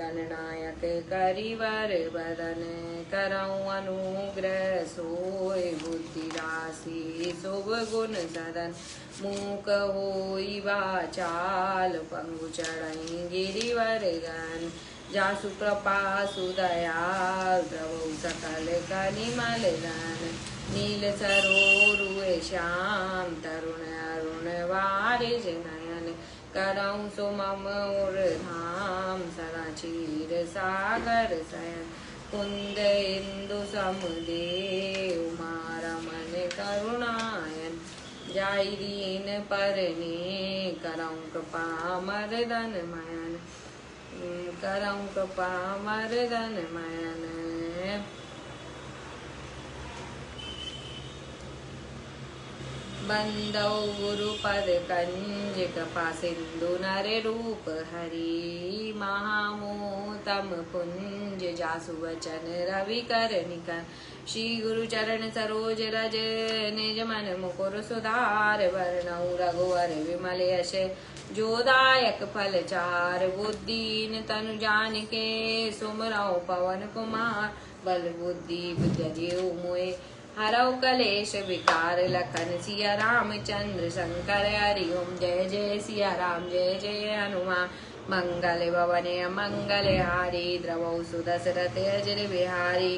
गणनायक करिवर बदन करऊँ अनुग्रह सोय बुद्धि राशि शुभ गुण सदन मूक होई वाचाल पंगु चढ़ई गिरिवर गन जासु कृपा सुदयाल द्रवौ सकल कलिमल गन नील सरोरुए श्याम तरुण अरुण वारिज नयन करऊँ सुमम उर धाम सदा क्षीर सागर शयन कुंद इंदु समुदेव उमा रमन करुणायन जाई दीन परने करऊँ कृपा मर्दन मयन करऊँ कृपा मर्दन मयन बंदौ गुरुपद कंज कृपा सिंधु नर रूप हरि महामोतम पुंज जासु वचन रवि कर निकर श्री गुरु चरण सरोज रज निज मन मुकुर सुधार वर्णौ रघुवर विमल यश जोदायक फल चार बुद्धिन तनु जानिके सुमरौ पवन कुमार बल बुद्धि विद्या मोहे हरौ कलेश विकार लखन सिया रामचंद्र शंकर हरि ओम जय जय सिया राम जय जय हनुमान मंगल भवन मंगल हारी द्रवौ सुदशरथ अजर बिहारी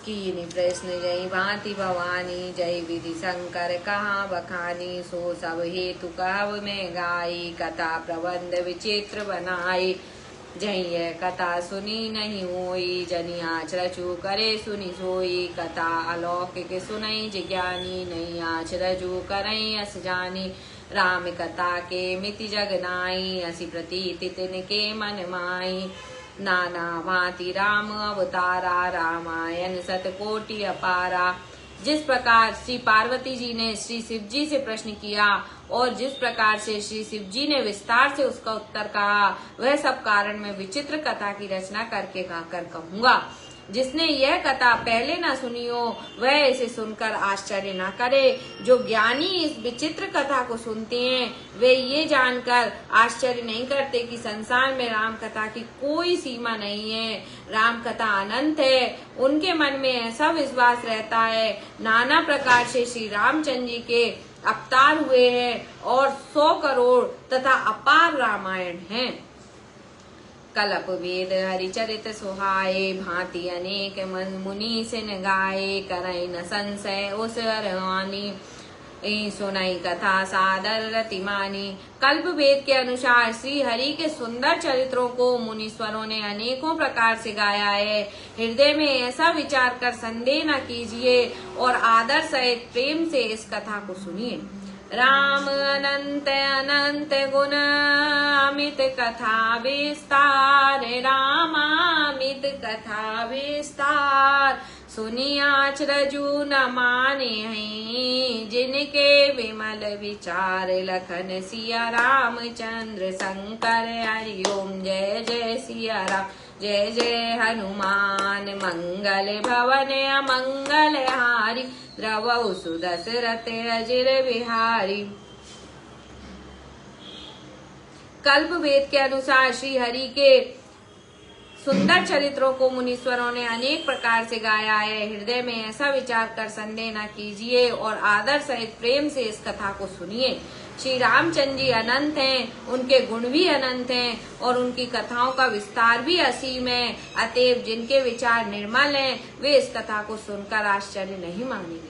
कीनि प्रश्न जय भांति भवानी जय विधि शंकर कहाँ बखानी सो सब हेतु कहब में गाई कथा प्रबंध विचित्र बनाई जय कथा सुनी नहीं होई जनियाच रचु करे सुनी सोई कथा अलौकिक सुनई जिज्ञानी नहीं आच रजु करई अस जानी राम कथा के मिति जगनाई असी प्रतीति तिनके मन माई नाना भांति राम अवतारा रामायण सतकोटि अपारा। जिस प्रकार श्री पार्वती जी ने श्री शिव जी से प्रश्न किया और जिस प्रकार से श्री शिव जी ने विस्तार से उसका उत्तर कहा वह सब कारण मैं विचित्र कथा की रचना करके गाकर कहूंगा। जिसने यह कथा पहले न सुनी हो वह इसे सुनकर आश्चर्य न करे। जो ज्ञानी इस विचित्र कथा को सुनते हैं वे ये जानकर आश्चर्य नहीं करते कि संसार में राम कथा की कोई सीमा नहीं है, राम कथा अनंत है। उनके मन में ऐसा विश्वास रहता है नाना प्रकार से श्री रामचंद्र जी के अवतार हुए हैं और 100 करोड़ तथा अपार रामायण हैं। कलप वेद हरिचरित सुहाए भांति अनेक मुनि सिन गाये करई न संशय उस अरहानी सुनाई कथा सादर रतिमानी। कल्प वेद के अनुसार श्री हरि के सुंदर चरित्रों को मुनीश्वरों ने अनेकों प्रकार से गाया है। हृदय में ऐसा विचार कर संदेह न कीजिए और आदर सहित प्रेम से इस कथा को सुनिए। राम अनंत अनंत गुण अमित कथा विस्तार रामामित कथा विस्तार सुनियाच रजू न माने हैं जिनके विमल विचार लखन सिया रामचंद्र शंकर हरि ओम जय जय सिया राम जय जय हनुमान मंगल भवन मंगल हारी द्रवौ सुदशरथ अजिर बिहारी। कल्प वेद के अनुसार श्री हरि के सुंदर चरित्रों को मुनीश्वरों ने अनेक प्रकार से गाया है। हृदय में ऐसा विचार कर संदेह न कीजिए और आदर सहित प्रेम से इस कथा को सुनिए। श्री रामचंद्र जी अनंत हैं, उनके गुण भी अनंत हैं और उनकी कथाओं का विस्तार भी असीम है। अतएव जिनके विचार निर्मल हैं वे इस कथा को सुनकर आश्चर्य नहीं मानेंगे।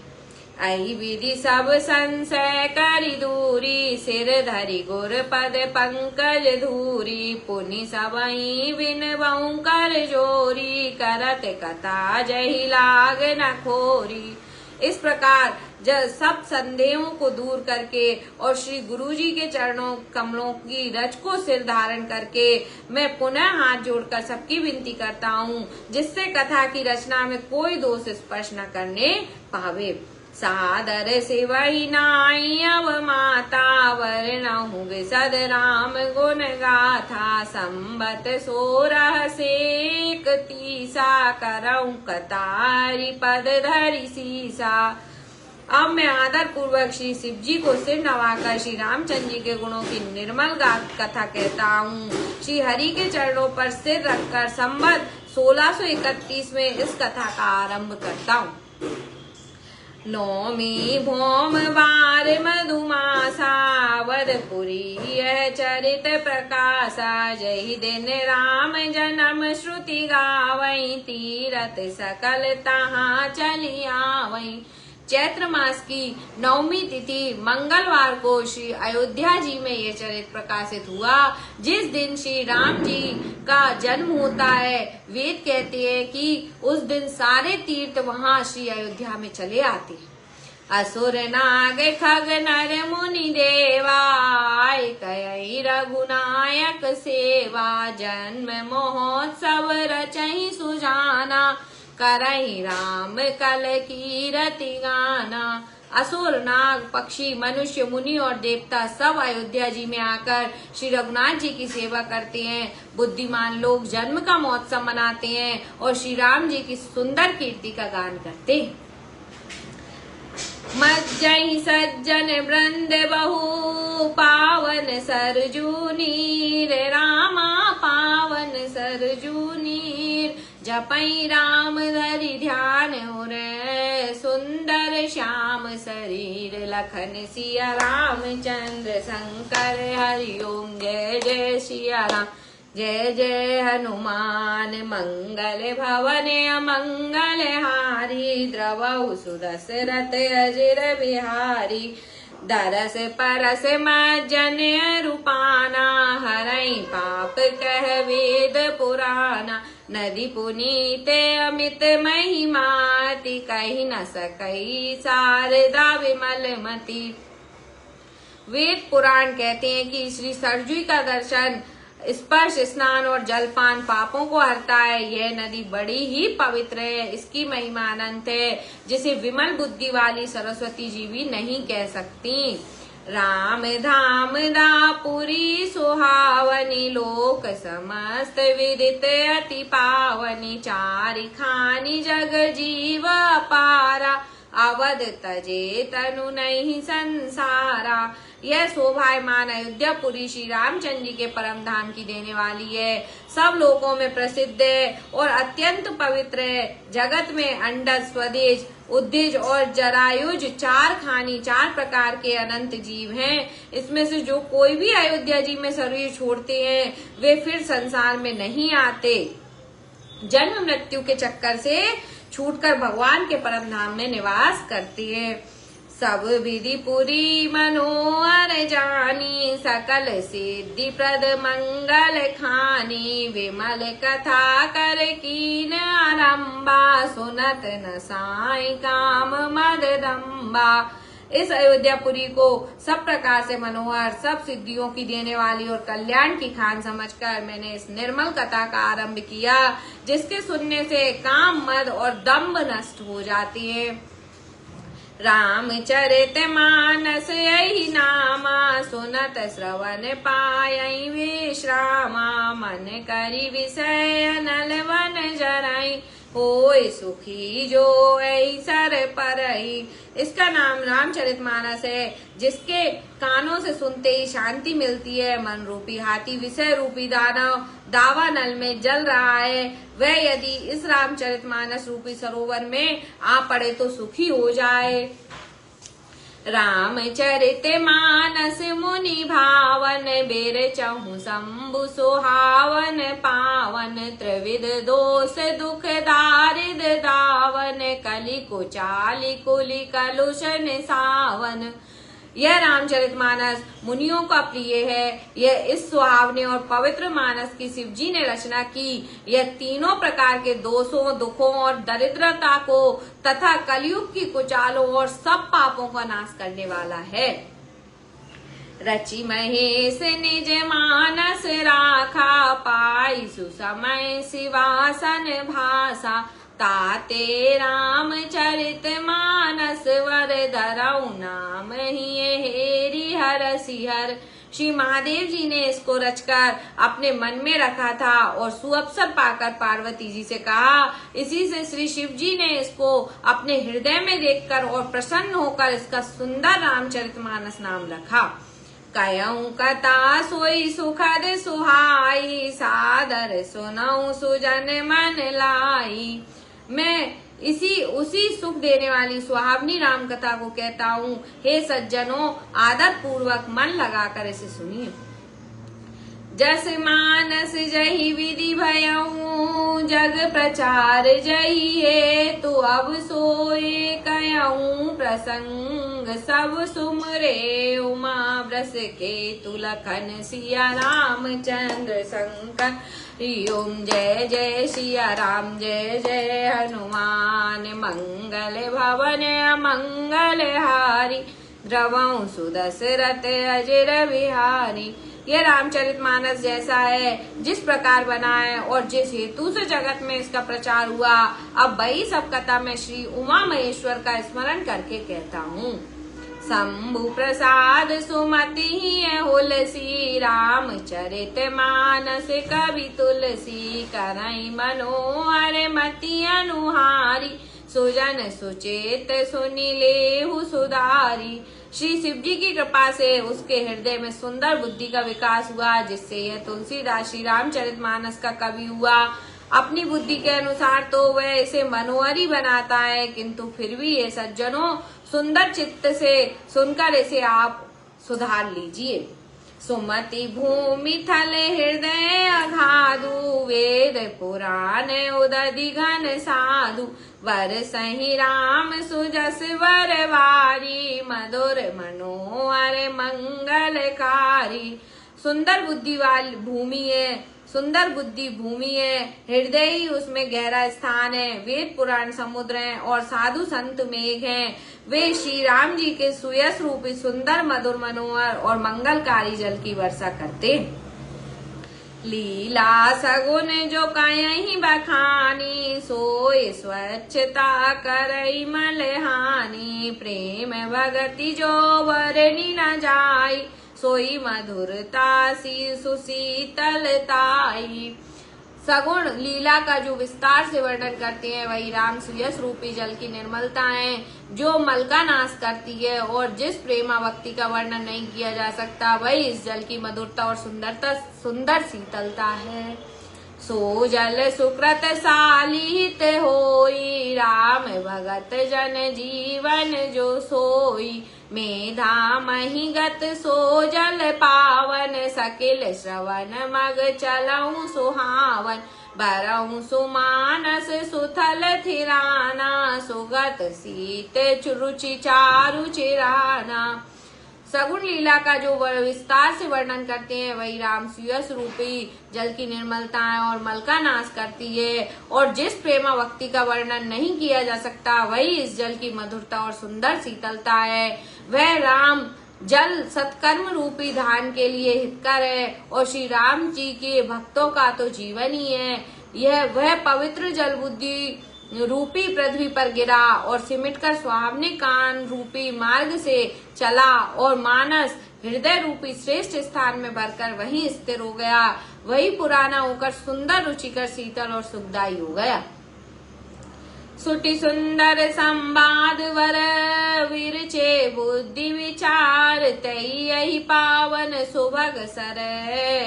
आई विधि सब संशय करि दूरी सिर धरि गुर पद पंकज धूरी पुनि सबहि विनबऊ कर जोरी करत कथा जहि लाग न खोरी। इस प्रकार जब सब संदेहों को दूर करके और श्री गुरु जी के चरणों कमलों की रज को सिर धारण करके मैं पुनः हाथ जोड़कर सबकी विनती करता हूँ जिससे कथा की रचना में कोई दोष स्पर्श न करने पावे। सादर से वही नाई अव माता वर्णहु विशद राम गुण गाथा संबत 16 से 31 करऊं कतारी पद धरि सीसा। अब मैं आदर पूर्वक श्री शिव जी को सिर नवाकर श्री रामचंद्र जी के गुणों की निर्मल कथा कहता हूँ। श्री हरि के चरणों पर सिर रखकर संवत 1631 में इस कथा का आरंभ करता हूँ। नौमी भौम बार मधुमासा वरपुरी यह चरित प्रकाशा। जय दिन राम जन्म श्रुति गावई तीरथ सकल तहाँ चली आवई। चैत्र मास की नवमी तिथि मंगलवार को श्री अयोध्या जी में यह चरित्र प्रकाशित हुआ। जिस दिन श्री राम जी का जन्म होता है, वेद कहते हैं कि उस दिन सारे तीर्थ वहां श्री अयोध्या में चले आते हैं। असुर नाग खग नर मुनि देवा कई रघुनायक सेवा। जन्म महोत्सव रचहि सुजाना करई राम कल कीरति गाना। असुर नाग पक्षी मनुष्य मुनि और देवता सब अयोध्या जी में आकर श्री रघुनाथ जी की सेवा करते हैं। बुद्धिमान लोग जन्म का महोत्सव मनाते हैं और श्री राम जी की सुंदर कीर्ति का गान करते हैं। मज्जहि सज्जन वृंद बहु पावन सरजू नीर। रामा पावन सरजू नीर। जपई राम धरि ध्यान उर सुंदर श्याम शरीर। लखन सिया रामचंद्र शंकर हरि ओम। जय जय सिया राम जय जय हनुमान। मंगल भवन अमंगल हारी। द्रवहु सुदशरथ अजिर बिहारी। दरस परस मज्जन रूपाना। हरई पाप कह वेद पुराना। नदी पुनीत अमित महिमाति। कही न सकई शारदा विमल मति। वेद पुराण कहते हैं कि श्री सरजू का दर्शन, स्पर्श, स्नान और जलपान पापों को हरता है। यह नदी बड़ी ही पवित्र है। इसकी महिमा अनंत है, जिसे विमल बुद्धि वाली सरस्वती जी भी नहीं कह सकती। राम धाम दापुरी सुहावनी। लोक समस्त विदित अति पावनी। चारि खानी जग जीव अपारा। अवध तजे तनु नहीं संसारा। यह शोभायमान अयोध्यापुरी श्री रामचंद्र जी के परम धाम की देने वाली है। सब लोगों में प्रसिद्ध है और अत्यंत पवित्र है। जगत में अंडज, स्वदेश, उद्दिज और जरायुज चार खानी, चार प्रकार के अनंत जीव हैं। इसमें से जो कोई भी अयोध्या जी में शरीर छोड़ते हैं वे फिर संसार में नहीं आते। जन्म मृत्यु के चक्कर से छूटकर भगवान के परम धाम में निवास करती है। सब विधि पुरी मनोहर जानी। सकल सिद्धि प्रद मंगल खानी। विमल कथा कर कीन आरंबा। सुनत न साई काम मददम्बा। इस अयोध्यापुरी को सब प्रकार से मनोहर, सब सिद्धियों की देने वाली और कल्याण की खान समझकर मैंने इस निर्मल कथा का आरंभ किया, जिसके सुनने से काम, मद और दंभ नष्ट हो जाते हैं। रामचरित मानस यही नामा। सुनत श्रवण पायई विश्रामा। मन करी विषय अनल वन जरई। होय सुखी जो ऐसर परई। इसका नाम रामचरितमानस है, जिसके कानों से सुनते ही शांति मिलती है। मन रूपी हाथी विषय रूपी दानव दावा नल में जल रहा है, वह यदि इस रामचरितमानस रूपी सरोवर में आ पड़े तो सुखी हो जाए। रामचरित मानस मुनि भावन। बेर चहु शंभु सुहावन पावन। त्रिविध दोष दुख दारिद दावन। कलि कुचाली कुलि कलुष निसावन। यह रामचरितमानस मुनियों का प्रिय है। यह इस सुहावने और पवित्र मानस की शिव जी ने रचना की। यह तीनों प्रकार के दोषों, दुखों और दरिद्रता को तथा कलयुग की कुचालों और सब पापों का नाश करने वाला है। रचि महेश निज मानस राखा। पाई सुसमय शिवासन भाषा। ताते रामचरित मानस वर धरऊ। नाम ही हेरि हर सिहर। श्री महादेव जी ने इसको रचकर अपने मन में रखा था और सुअवसर पाकर पार्वती जी से कहा। इसी से श्री शिव जी ने इसको अपने हृदय में देखकर और प्रसन्न होकर इसका सुंदर रामचरितमानस नाम रखा। कयऊ कथा सोई सुखद सुहाई, सादर सुनऊ सुजन मन लाई। मैं उसी सुख देने वाली सुहावनी राम कथा को कहता हूँ। हे सज्जनों, आदर पूर्वक मन लगाकर इसे सुनिए। जस मानस जही विधि भयऊ, जग प्रचार जही है तो अब सोए कयऊ प्रसंग सब सुमरे। उमा ब्रस के तुलखन सिया रामचंद्र शंकर। ओम जय जय सिया राम, जय जय हनुमान। मंगल भवन मंगल हारी, द्रवं सुदशरथ अजर बिहारी। ये रामचरितमानस जैसा है, जिस प्रकार बना है और जिस हेतु से जगत में इसका प्रचार हुआ, अब वही सब कथा मैं श्री उमा महेश्वर का स्मरण करके कहता हूँ। शंभु प्रसाद सुमति हुलसी, रामचरित मानस कवि तुलसी। करई मनोहर मति अनुहारी, सुजन सुचेत सुनि लेहु सुधारी। श्री शिव जी की कृपा से उसके हृदय में सुंदर बुद्धि का विकास हुआ, जिससे यह तुलसीदास श्री रामचरितमानस का कवि हुआ। अपनी बुद्धि के अनुसार तो वह इसे मनोहरी बनाता है, किंतु फिर भी ये सज्जनों सुंदर चित्त से सुनकर इसे आप सुधार लीजिए। सुमति भूमि थल हृदय अगाधु, वेद पुराण उदधि घन साधु। वर सही राम सुजस वरवारी, मधुर मनोहर मंगलकारी। सुंदर बुद्धि वाली भूमि है, सुंदर बुद्धि भूमि है, हृदय ही उसमें गहरा स्थान है। वेद पुराण समुद्र हैं और साधु संत मेघ हैं। वे श्री राम जी के सुयस रूपी सुंदर मधुर मनोहर और मंगलकारी जल की वर्षा करते। लीला सगुन जो कहीं बखानी, सोई स्वच्छता करई मलहानी। प्रेम भगति जो वर्णि न जाई, सोई मधुरता सी सुशीतलताई। सगुण लीला का जो विस्तार से वर्णन करते हैं, वही राम सुयस रूपी जल की निर्मलता है, जो मल का नाश करती है। और जिस प्रेमा भक्ति का वर्णन नहीं किया जा सकता, वही इस जल की मधुरता और सुंदर शीतलता है। सो जल सुकृत सालित होई, राम भगत जन जीवन जो सोई। मेधा मही गत सो जल पावन, सकिल श्रवण मग चलऊ सुहावन। बरऊ सुमानस सुथल थिराना, सुगत सीत रुचि चारु चिराना। सगुण लीला का जो विस्तार से वर्णन करते हैं, वही राम सुयस रूपी जल की निर्मलता है और मल का नाश करती है। और जिस प्रेमा भक्ति का वर्णन नहीं किया जा सकता, वही इस जल की मधुरता और सुंदर शीतलता है। वह राम जल सत्कर्म रूपी धान के लिए हितकर है और श्री राम जी के भक्तों का तो जीवन ही है। वह पवित्र जल बुद्धि रूपी पृथ्वी पर गिरा और सिमटकर सुहावने कान रूपी मार्ग से चला और मानस हृदय रूपी श्रेष्ठ स्थान में भरकर वहीं स्थिर हो गया। वही पुराना होकर सुंदर रुचिकर शीतल और सुखदायी हो गया। सुटि सुंदर संवाद वर विरचे बुद्धि विचार, तई यही पावन सुभग सर।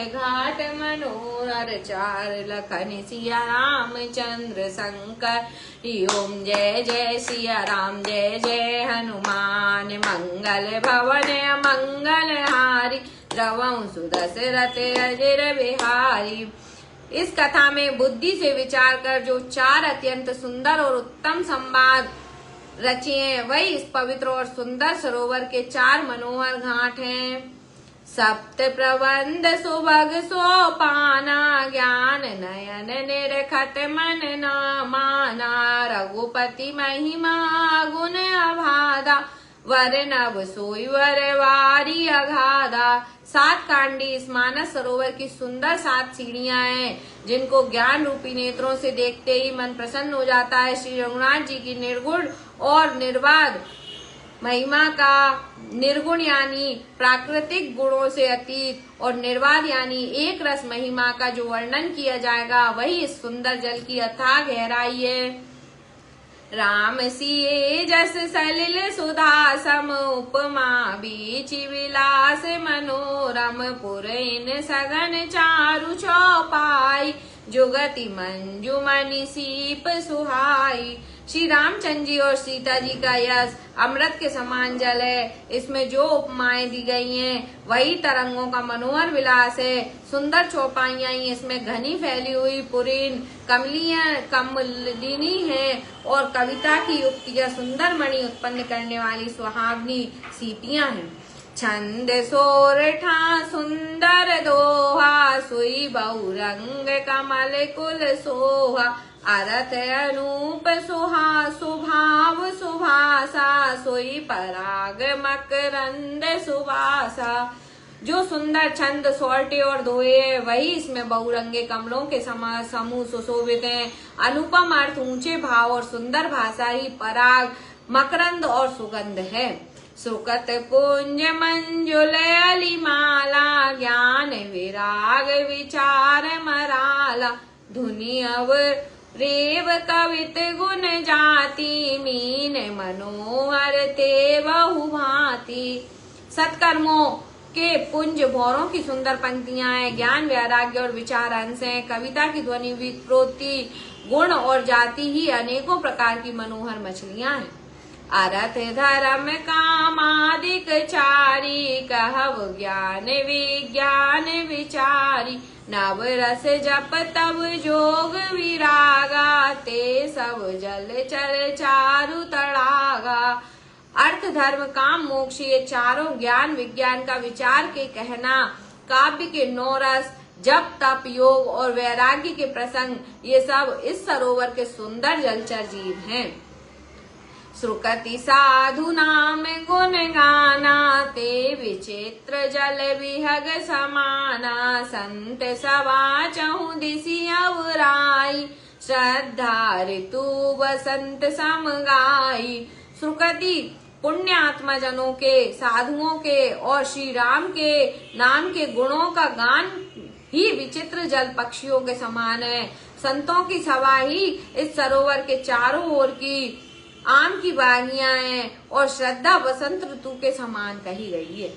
घाट मनोहर चार, लखन सिया रामचंद्र शंकर। ओम जय जय सिया राम, जय जय हनुमान। मंगल भवन मंगल हारी, द्रवं सुदशरथ अजर बिहारी। इस कथा में बुद्धि से विचार कर जो चार अत्यंत सुंदर और उत्तम संवाद रचे हैं, वही इस पवित्र और सुंदर सरोवर के चार मनोहर घाट हैं। सप्त प्रबंध सुभग सोपाना, ज्ञान नयन निरखत मन न माना। रघुपति महिमा गुण अभादा, वर नभ सोई वरवारी अगाधा। सात कांडी इस मानस सरोवर की सुंदर 7 सीढ़ियां हैं, जिनको ज्ञान रूपी नेत्रों से देखते ही मन प्रसन्न हो जाता है। श्री रघुनाथ जी की निर्गुण और निर्बाध महिमा का निर्गुण यानी प्राकृतिक गुणों से अतीत और निर्वाध यानी एक रस महिमा का जो वर्णन किया जाएगा वही इस सुंदर जल की अथाह गहराई है। राम सिए जस सलिल सुधा सम उपमा बीच विलास मनोरम पुर इन सघन चारु चौपाई जुगति मंजुमनि सीप सुहाई। श्री रामचंद्र जी और सीता जी का यश अमृत के समान जल है। इसमें जो उपमाएं दी गई हैं वही तरंगों का मनोहर विलास है। सुंदर चौपाइयां इसमें घनी फैली हुई पुरीन कमलिनी है और कविता की युक्तियां सुंदर मणि उत्पन्न करने वाली सुहावनी सीपियां हैं। छंद सोरठा सुंदर दोहा सुई बहुरंग कमल कुल सोहा अरथ अनूप सुहा सुभाव सुभासा सोई पराग मकरंद सुवासा। जो सुंदर छंद सोरठे और दोहे वही इसमें बहुरंगे कमलों के समूह सुशोभित हैं। अनुपम अर्थ ऊंचे भाव और सुंदर भाषा ही पराग मकरंद और सुगंध है। सुकत कुंज मंजुल अलिमाला ज्ञान विराग विचार मराला धुनि अव रेव कवित गुण जाति मीन मनोहर ते बहु भांति। सत्कर्मों के पुंज भौरों की सुंदर पंक्तियां हैं। ज्ञान वैराग्य और विचार अंश हैं। कविता की ध्वनि विकृति गुण और जाति ही अनेकों प्रकार की मनोहर मछलियां हैं। अर्थ धर्म कामादिक चारी कहव ज्ञान विज्ञान विचारी नव रस जप तब जोग विरागा ते सब जल चर चारु तड़ागा। अर्थ धर्म काम मोक्ष ये चारों ज्ञान विज्ञान का विचार के कहना काव्य के 9 रस जप तप योग और वैराग्य के प्रसंग ये सब इस सरोवर के सुंदर जलचर जीव हैं। सुकृति साधु नाम गुण गाना ते विचित्र जल विहग समाना संत सवा चहु दिशि अवराई श्रद्धा ऋतु बसंत समगाई। सुकृति पुण्य आत्मा जनों के साधुओं के और श्री राम के नाम के गुणों का गान ही विचित्र जल पक्षियों के समान है। संतों की सभा ही इस सरोवर के चारों ओर की आम की बागियां हैं और श्रद्धा बसंत ऋतु के समान कही गई है।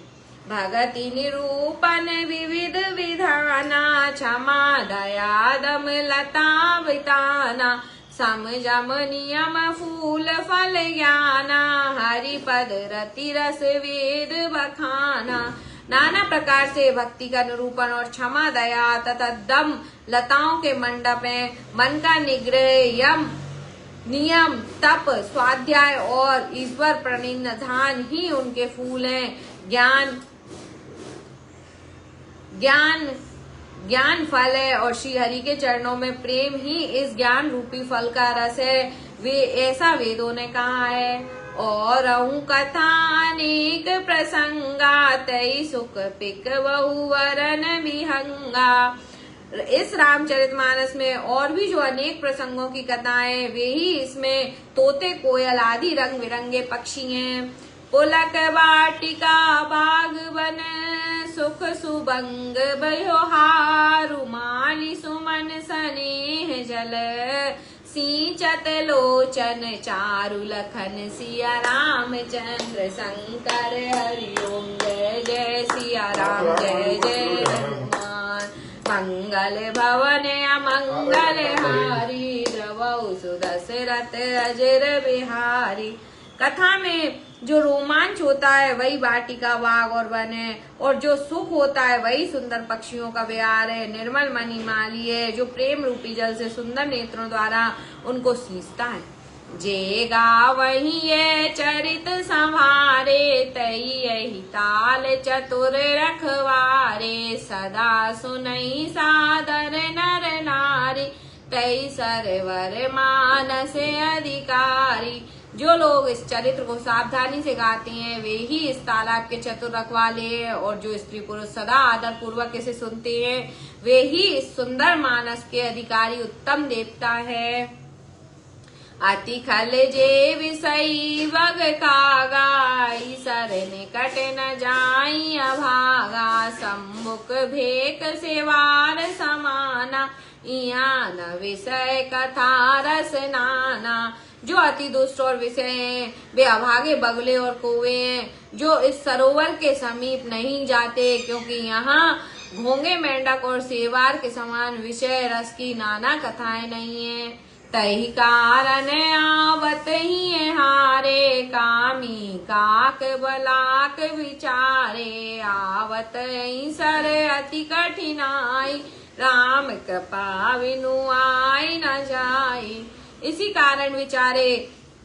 भगति निरूपण विविध विधाना क्षमा दया दम लता विताना समझम नियम फूल फल ज्ञाना हरिपद रति रस वेद बखाना। नाना प्रकार से भक्ति का निरूपण और क्षमा दया तथा दम लताओं के मंडप हैं। मन का निग्रह यम नियम तप स्वाध्याय और ईश्वर प्रणिधान ही उनके फूल हैं। ज्ञान फल है और श्री हरि के चरणों में प्रेम ही इस ज्ञान रूपी फल का रस है। वे ऐसा वेदों ने कहा है। और कथा अनेक प्रसंगा तई सुख पिक बहु वरन विहंगा। इस रामचरितमानस में और भी जो अनेक प्रसंगों की कथाएं वे ही इसमें तोते कोयल आदि रंग बिरंगे पक्षी हैं। पुलक वाटिका बाग बन सुख सुबंग बयोहारु माली सुमन स्नेह जल सींचत लोचन चारु लखन सिया रामचंद्र शंकर हरिओम जय जय सिया राम जय जय हनुमान मंगल भवन अमंगल हारी द्रवौ सुदशरथ अजर बिहारी। कथा में जो रोमांच होता है वही वाटिका बाग और वन है और जो सुख होता है वही सुंदर पक्षियों का विहार है। निर्मल मणि माली है जो प्रेम रूपी जल से सुंदर नेत्रों द्वारा उनको सींचता है। जे गावहि ये चरित संभारे तई यही ताल चतुर रखवारे सदा सुनई सादर नर नारी तई सरवर मानस अधिकारी। जो लोग इस चरित्र को सावधानी से गाते हैं वे ही इस तालाब के चतुर रखवाले हैं और जो स्त्री पुरुष सदा आदर पूर्वक इसे सुनते हैं वे ही इस सुंदर मानस के अधिकारी उत्तम देवता है। अति खल जे विषयी बग खागा ईसर निकट न जाई अभागा सम्मुख भेक सेवार समाना इया न विषय कथा रस नाना। जो अति दुष्ट और विषय हैं वे अभागे बगले और कौवे हैं जो इस सरोवर के समीप नहीं जाते, क्योंकि यहाँ घोंगे मेंढक और सेवार के समान विषय रस की नाना कथाएं नहीं है। तही कारण आवत ही हारे कामी काक बलाक विचारे आवत ही सर अति कठिनाई राम कृपा बिनु आई न जाई। इसी कारण विचारे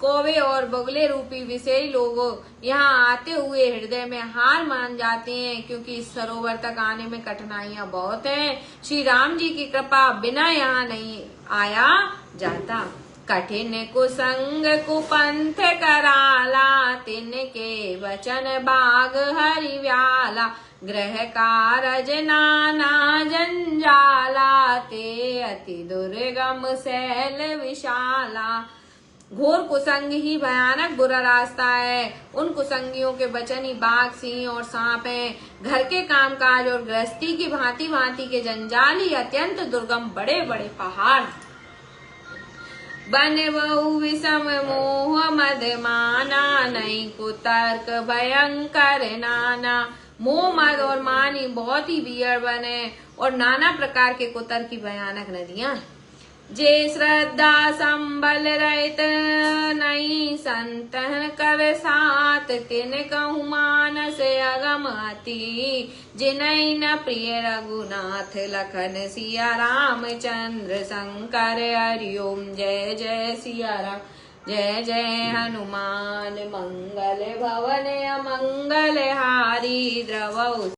कौवे और बगले रूपी विषयी लोग यहाँ आते हुए हृदय में हार मान जाते हैं, क्योंकि इस सरोवर तक आने में कठिनाइयां बहुत हैं। श्री राम जी की कृपा बिना यहाँ नहीं आया जाता। कठिन कुसंग कुपंथ कराला तिनके वचन बाग हरि व्याला ग्रह कारज नाना जंजाला ते अति दुर्गम शैल विशाला। घोर कुसंग ही भयानक बुरा रास्ता है। उन कुसंगियों के वचन ही बाघ, सिंह और सांप हैं। घर के कामकाज और गृहस्थी की भांति भांति के जंजाल ही अत्यंत दुर्गम बड़े बड़े पहाड़। बन बहु विषम मोह मद माना नहीं कुतर्क भयंकर नाना। मोह मद और मानी बहुत ही बियड़ बने और नाना प्रकार के कुतर्क की भयानक नदियां। जे श्रद्धा संबल रहित नहीं संतन कर साथ तिन कहु मानस अगम अति जिनहि न प्रिय रघुनाथ लखन सिया रामचंद्र शंकर हरिओम। जय जय सिया राम जय जय हनुमान मंगल भवन अमंगल हारी द्रवौ।